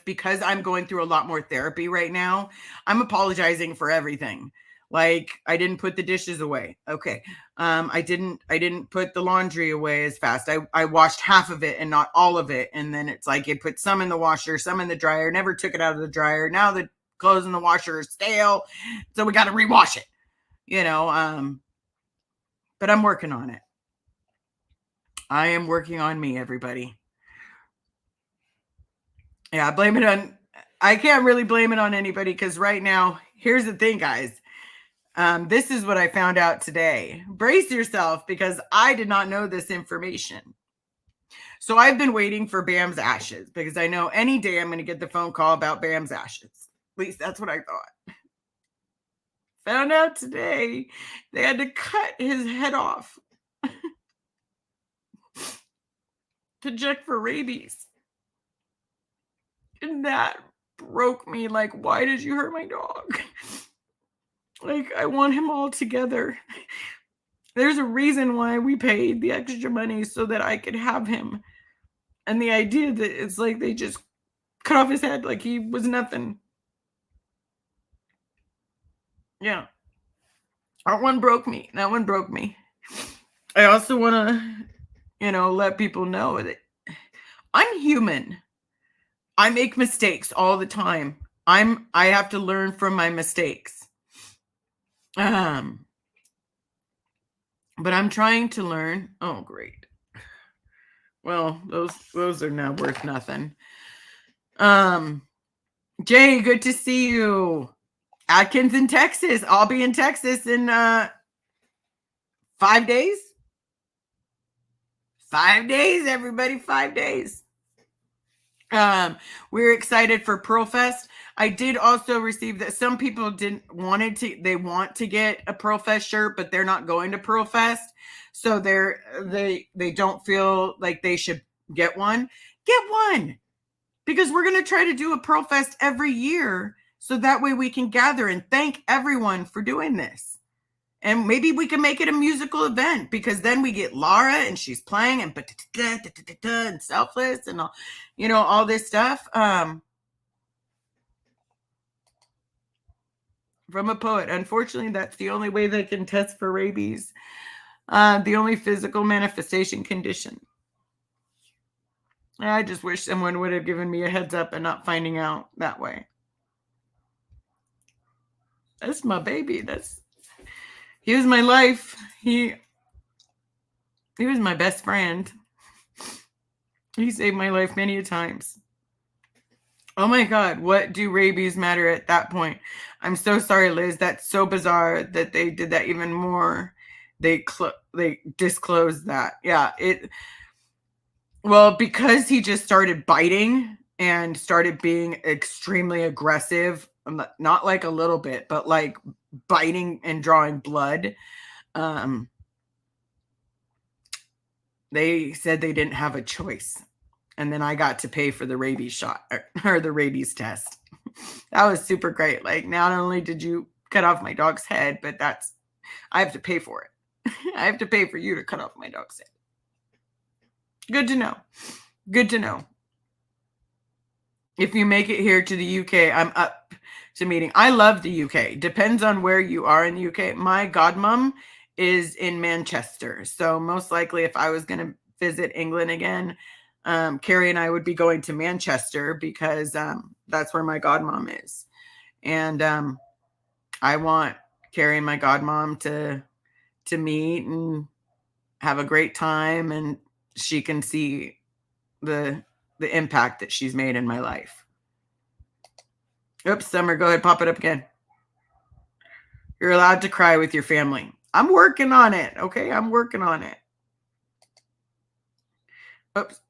Speaker 2: Because I'm going through a lot more therapy right now, I'm apologizing for everything. Like, I didn't put the dishes away. Okay. I didn't put the laundry away as fast. I washed half of it and not all of it. And then it's like, it put some in the washer, some in the dryer, never took it out of the dryer. Now the clothes in the washer are stale. So we got to rewash it, you know? But I'm working on it. I am working on me, everybody. Yeah, blame it on, I can't really blame it on anybody because right now, here's the thing, guys. This is what I found out today. Brace yourself because I did not know this information. So I've been waiting for Bam's ashes because I know any day I'm going to get the phone call about Bam's ashes. At least that's what I thought. Found out today they had to cut his head off to check for rabies. And that broke me. Like, why did you hurt my dog? Like, I want him all together. There's a reason why we paid the extra money so that I could have him. And the idea that it's like they just cut off his head like he was nothing. Yeah. That one broke me. That one broke me. I also want to, let people know that I'm human. I make mistakes all the time. I have to learn from my mistakes. But I'm trying to learn. Oh, great. Well, those are now worth nothing. Jay, good to see you. Atkins in Texas. I'll be in Texas in 5 days. 5 days, everybody. 5 days. We're excited for Pearl Fest. I did also receive that some people they want to get a Pearl Fest shirt, but they're not going to Pearl Fest. So they don't feel like they should get one. Get one. Because we're going to try to do a Pearl Fest every year. So that way we can gather and thank everyone for doing this. And maybe we can make it a musical event because then we get Laura and she's playing and Selfless and all, all this stuff. From a poet. Unfortunately, that's the only way they can test for rabies. The only physical manifestation condition. I just wish someone would have given me a heads up and not finding out that way. That's my baby. He was my life. He was my best friend. He saved my life many a times. Oh my God, what do rabies matter at that point? I'm so sorry, Liz. That's so bizarre that they did that even more. They disclosed that. Yeah, well, because he just started biting and started being extremely aggressive, not like a little bit, but like biting and drawing blood. They said they didn't have a choice. And then I got to pay for the rabies shot or the rabies test. That was super great. Like, not only did you cut off my dog's head, but I have to pay for it. I have to pay for you to cut off my dog's head. Good to know. Good to know. If you make it here to the UK, I'm up to meeting. I love the UK. Depends on where you are in the UK. My godmom is in Manchester. So most likely if I was going to visit England again, Carrie and I would be going to Manchester because that's where my godmom is. And I want Carrie and my godmom to meet and have a great time, and she can see the impact that she's made in my life. Oops, Summer, go ahead, pop it up again. You're allowed to cry with your family. I'm working on it, okay? I'm working on it. Oops.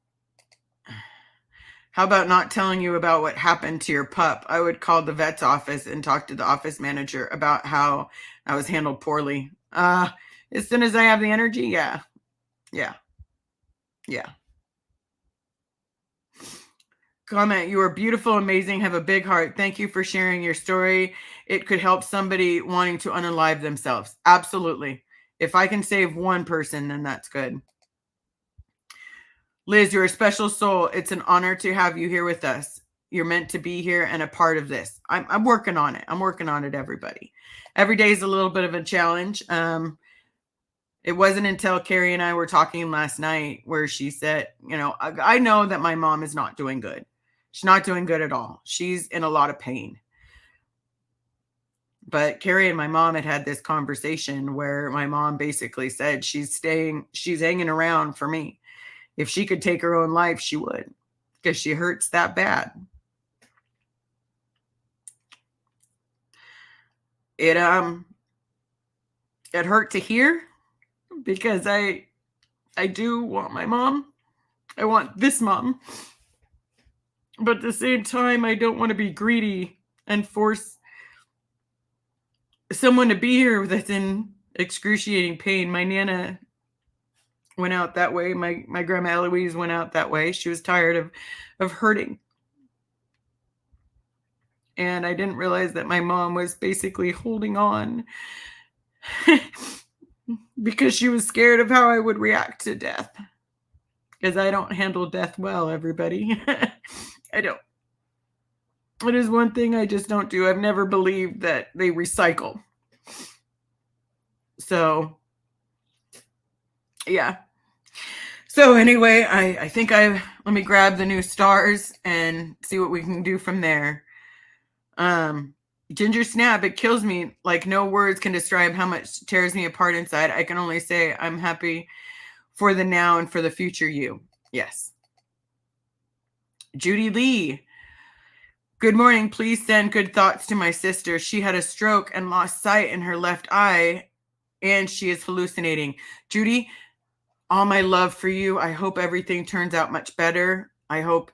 Speaker 2: How about not telling you about what happened to your pup? I would call the vet's office and talk to the office manager about how I was handled poorly. As soon as I have the energy, yeah. Comment, you are beautiful, amazing, have a big heart. Thank you for sharing your story. It could help somebody wanting to unalive themselves. Absolutely. If I can save one person, then that's good. Liz, you're a special soul. It's an honor to have you here with us. You're meant to be here and a part of this. I'm working on it. I'm working on it, everybody. Every day is a little bit of a challenge. It wasn't until Carrie and I were talking last night where she said, I know that my mom is not doing good. She's not doing good at all. She's in a lot of pain. But Carrie and my mom had this conversation where my mom basically said she's hanging around for me. If she could take her own life, she would, because she hurts that bad. It hurt to hear, because I do want my mom. I want this mom. But at the same time, I don't want to be greedy and force someone to be here that's in excruciating pain. My Nana went out that way. My grandma Eloise went out that way. She was tired of hurting. And I didn't realize that my mom was basically holding on because she was scared of how I would react to death. Because I don't handle death well, everybody. I don't. It is one thing I just don't do. I've never believed that they recycle. So, yeah. So anyway, I think let me grab the new stars and see what we can do from there. Ginger Snap, it kills me. Like, no words can describe how much tears me apart inside. I can only say I'm happy for the now and for the future you. Yes. Judy Lee. Good morning. Please send good thoughts to my sister. She had a stroke and lost sight in her left eye, and she is hallucinating. Judy, all my love for you. I hope everything turns out much better. I hope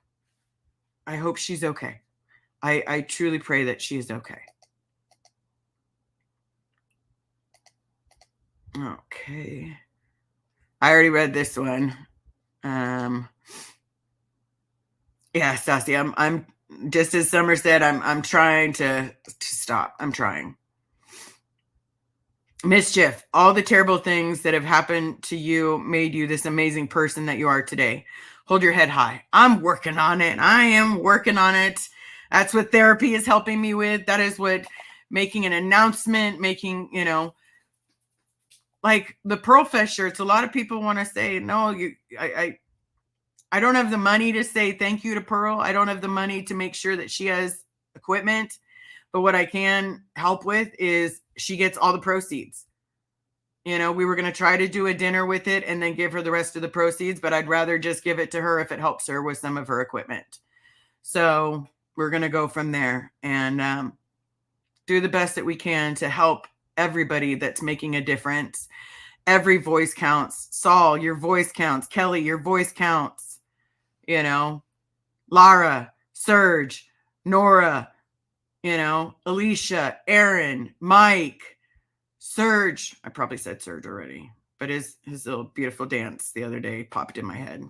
Speaker 2: she's okay. I truly pray that she is okay. Okay. I already read this one. Yeah, Sassy, I'm just as Summer said, I'm trying to stop. I'm trying. Mischief, all the terrible things that have happened to you made you this amazing person that you are today. Hold your head high. I'm working on it. I am working on it. That's what therapy is helping me with. That is what making an announcement, making, like the Pearl Fest shirts. A lot of people want to say, no, I don't have the money to say thank you to Pearl. I don't have the money to make sure that she has equipment. But what I can help with is she gets all the proceeds. We were going to try to do a dinner with it and then give her the rest of the proceeds, but I'd rather just give it to her if it helps her with some of her equipment. So we're going to go from there and do the best that we can to help everybody that's making a difference. Every voice counts. Saul, your voice counts. Kelly, your voice counts. Lara, Serge, Nora, Alicia, Aaron, Mike, Serge. I probably said Serge already, but his little beautiful dance the other day popped in my head.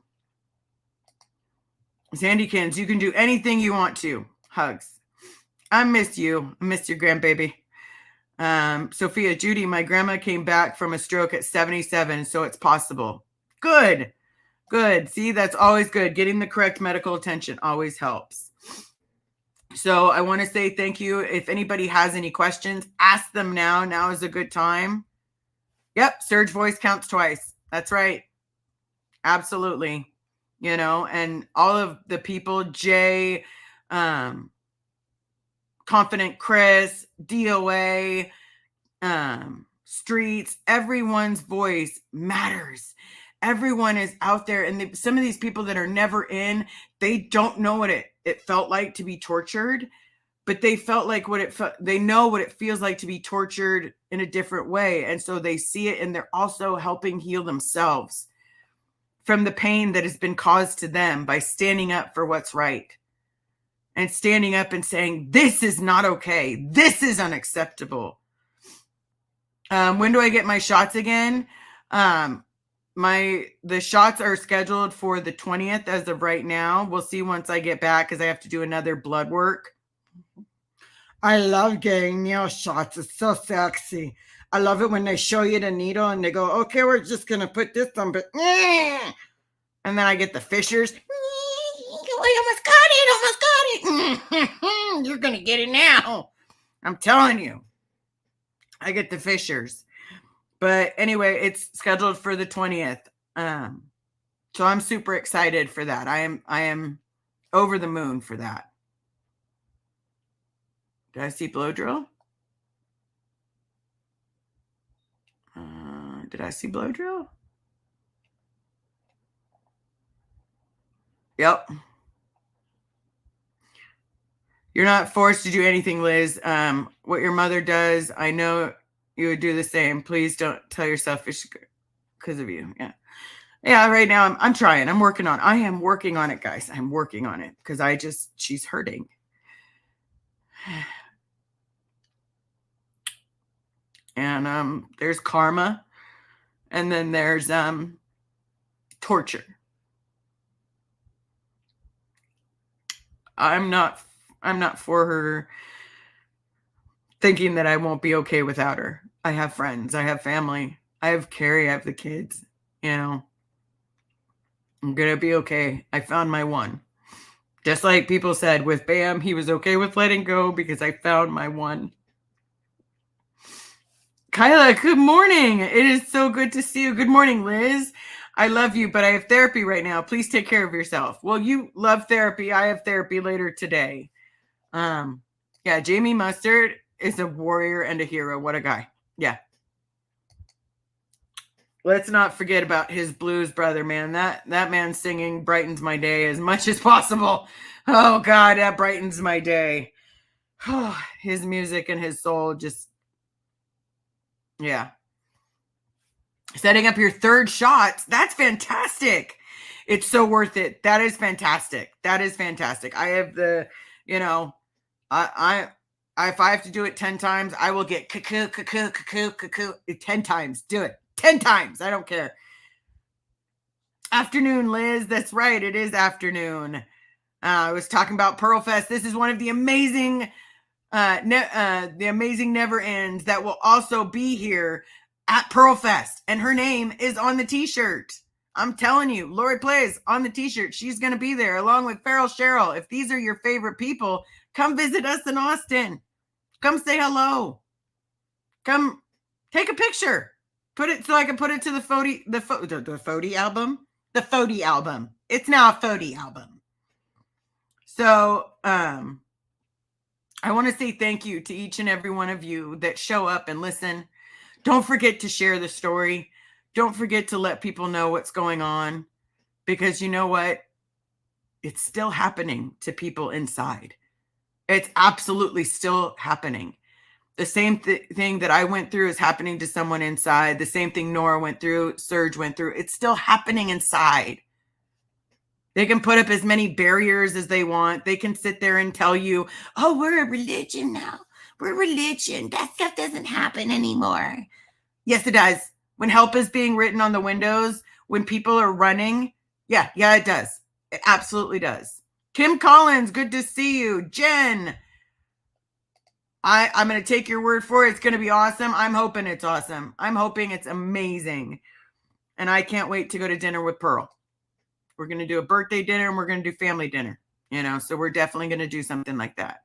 Speaker 2: Sandykins, you can do anything you want to. Hugs. I miss you. I miss your grandbaby. Sophia, Judy, my grandma came back from a stroke at 77, so it's possible. Good. See, that's always good. Getting the correct medical attention always helps. So I want to say thank you. If anybody has any questions, ask them now. Now is a good time. Yep, Surge voice counts twice. That's right. Absolutely. And all of the people, Jay, Confident Chris, DOA, Streets, everyone's voice matters. Everyone is out there. And some of these people that are never in, they don't know what it felt like to be tortured, but they felt like they know what it feels like to be tortured in a different way. And so they see it, and they're also helping heal themselves from the pain that has been caused to them by standing up for what's right and standing up and saying, this is not okay. This is unacceptable. When do I get my shots again? The shots are scheduled for the 20th as of right now. We'll see once I get back, because I have to do another blood work. I love getting needle shots. It's so sexy. I love it when they show you the needle and they go, okay, we're just going to put this on, but and then I get the fissures. I almost got it. You're going to get it now. I'm telling you. I get the fissures. But anyway, it's scheduled for the 20th. So I'm super excited for that. I am over the moon for that. Did I see blow drill? Did I see blow drill? Yep. You're not forced to do anything, Liz. What your mother does, I know you would do the same. Please don't tell yourself it's because of you. Yeah. Yeah, right now I'm trying. I am working on it, guys. I'm working on it because she's hurting. And there's karma, and then there's torture. I'm not for her thinking that I won't be okay without her. I have friends, I have family, I have Carrie, I have the kids, you know. I'm gonna be okay. I found my one. Just like people said with Bam, he was okay with letting go because I found my one. Kyla, good morning. It is so good to see you. Good morning, Liz. I love you, but I have therapy right now. Please take care of yourself. Well, you love therapy. I have therapy later today. Yeah, Jamie Mustard is a warrior and a hero. What a guy. Yeah. Let's not forget about his blues brother, man. That man singing brightens my day as much as possible. Oh, God, that brightens my day. His music and his soul just, yeah. Setting up your third shot. That's fantastic. It's so worth it. That is fantastic. That is fantastic. I have the, you know, I if I have to do it 10 times, I will get cuckoo 10 times. Do it 10 times. I don't care. Afternoon, Liz. That's right. It is afternoon. I was talking about Pearl Fest. This is one of the amazing, the amazing Never Ends that will also be here at Pearl Fest. And her name is on the t-shirt. I'm telling you, Lori Plays on the t-shirt. She's going to be there along with Farrell Cheryl. If these are your favorite people, come visit us in Austin. Come say hello. Come take a picture. Put it so I can put it to the Fody album. The Fody album. It's now a Fody album. So, I want to say thank you to each and every one of you that show up and listen. Don't forget to share the story. Don't forget to let people know what's going on, because you know what? It's still happening to people inside. It's absolutely still happening. The same thing that I went through is happening to someone inside. The same thing Nora went through, Serge went through. It's still happening inside. They can put up as many barriers as they want. They can sit there and tell you, oh, we're a religion now. We're a religion. That stuff doesn't happen anymore. Yes, it does. When help is being written on the windows, when people are running, yeah, it does. It absolutely does. Kim Collins, good to see you. Jen, I'm going to take your word for it. It's going to be awesome. I'm hoping it's awesome. I'm hoping it's amazing. And I can't wait to go to dinner with Pearl. We're going to do a birthday dinner and we're going to do family dinner, so we're definitely going to do something like that.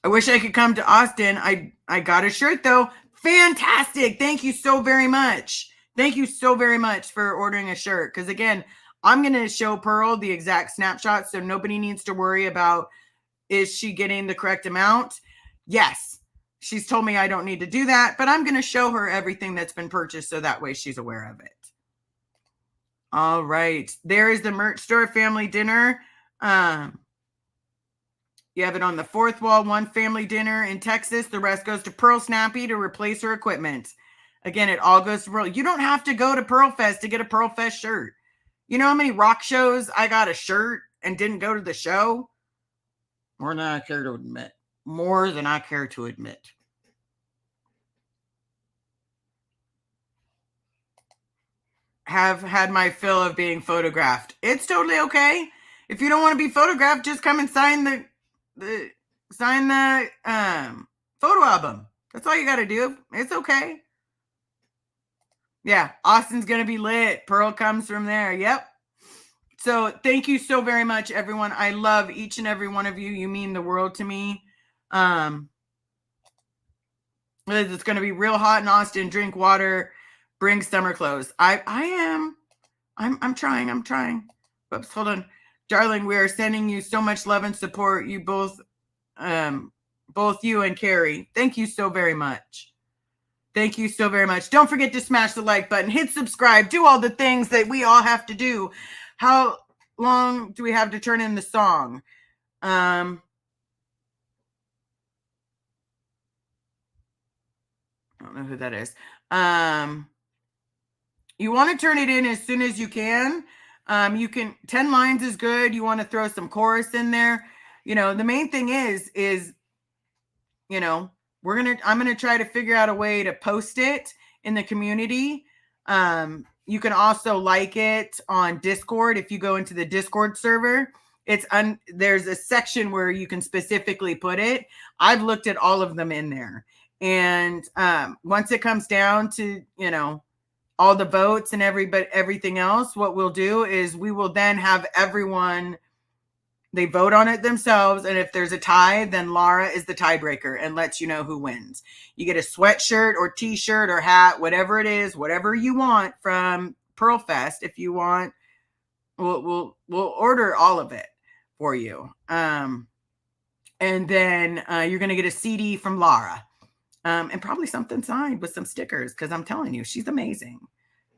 Speaker 2: I wish I could come to Austin. I got a shirt though. Fantastic. Thank you so very much. Thank you so very much for ordering a shirt. Because again, I'm going to show Pearl the exact snapshot. So nobody needs to worry about, is she getting the correct amount? Yes. She's told me I don't need to do that, but I'm going to show her everything that's been purchased. So that way she's aware of it. All right. There is the merch store family dinner. You have it on the fourth wall, one family dinner in Texas. The rest goes to Pearl Snappy to replace her equipment. Again, it all goes to Pearl. You don't have to go to Pearl Fest to get a Pearl Fest shirt. You know how many rock shows I got a shirt and didn't go to the show? More than I care to admit. More than I care to admit. Have had my fill of being photographed. It's totally okay. If you don't want to be photographed, just come and sign the photo album. That's all you got to do. It's okay. Yeah, Austin's going to be lit. Pearl comes from there. Yep. So thank you so very much, everyone. I love each and every one of you. You mean the world to me. It's going to be real hot in Austin. Drink water. Bring summer clothes. I'm trying. Oops, hold on. Darling, we are sending you so much love and support. You both you and Carrie. Thank you so very much. Thank you so very much. Don't forget to smash the like button, hit subscribe, do all the things that we all have to do. long do we have to turn in the song? I don't know who that is. You want to turn it in as soon as you can. You can, 10 lines is good. You want to throw some chorus in there. You know, the main thing is, you know, I'm going to try to figure out a way to post it in the community. You can also like it on Discord. If you go into the Discord server, there's a section where you can specifically put it. I've looked at all of them in there. And once it comes down to, you know, all the votes and everything else, what we'll do is we will then have everyone, they vote on it themselves. And if there's a tie, then Laura is the tiebreaker and lets you know who wins. You get a sweatshirt or t-shirt or hat, whatever it is, whatever you want from Pearl Fest. If you want, we'll order all of it for you. And then you're going to get a CD from Laura. And probably something signed with some stickers, because I'm telling you, she's amazing.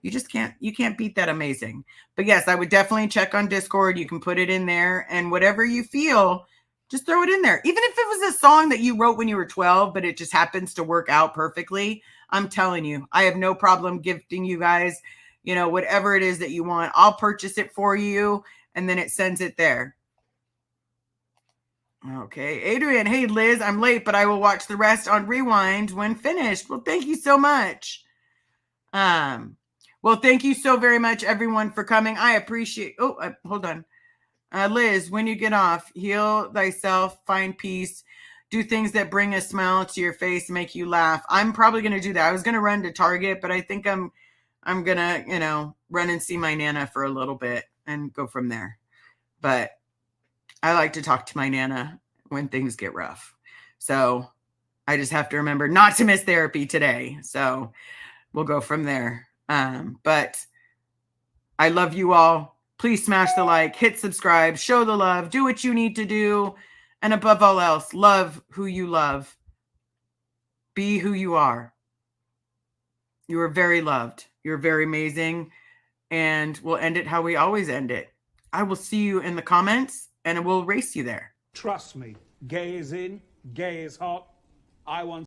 Speaker 2: You can't beat that amazing. But yes, I would definitely check on Discord. You can put it in there, and whatever you feel, just throw it in there. Even if it was a song that you wrote when you were 12, but it just happens to work out perfectly, I'm telling you, I have no problem gifting you guys, you know, whatever it is that you want. I'll purchase it for you, and then it sends it there. Okay, Adrian. Hey, Liz, I'm late, but I will watch the rest on Rewind when finished. Well, thank you so much. Well, thank you so very much, everyone, for coming. I appreciate. Hold on. Liz, when you get off, heal thyself, find peace, do things that bring a smile to your face, make you laugh. I'm probably going to do that. I was going to run to Target, but I think I'm going to, you know, run and see my Nana for a little bit and go from there. But I like to talk to my Nana when things get rough. So I just have to remember not to miss therapy today. So we'll go from there. But I love you all. Please smash the like, hit subscribe, show the love, do what you need to do. And above all else, love who you love. Be who you are. You are very loved. You're very amazing. And we'll end it how we always end it. I will see you in the comments, and we'll race you there.
Speaker 1: Trust me, gay is in, gay is hot. I want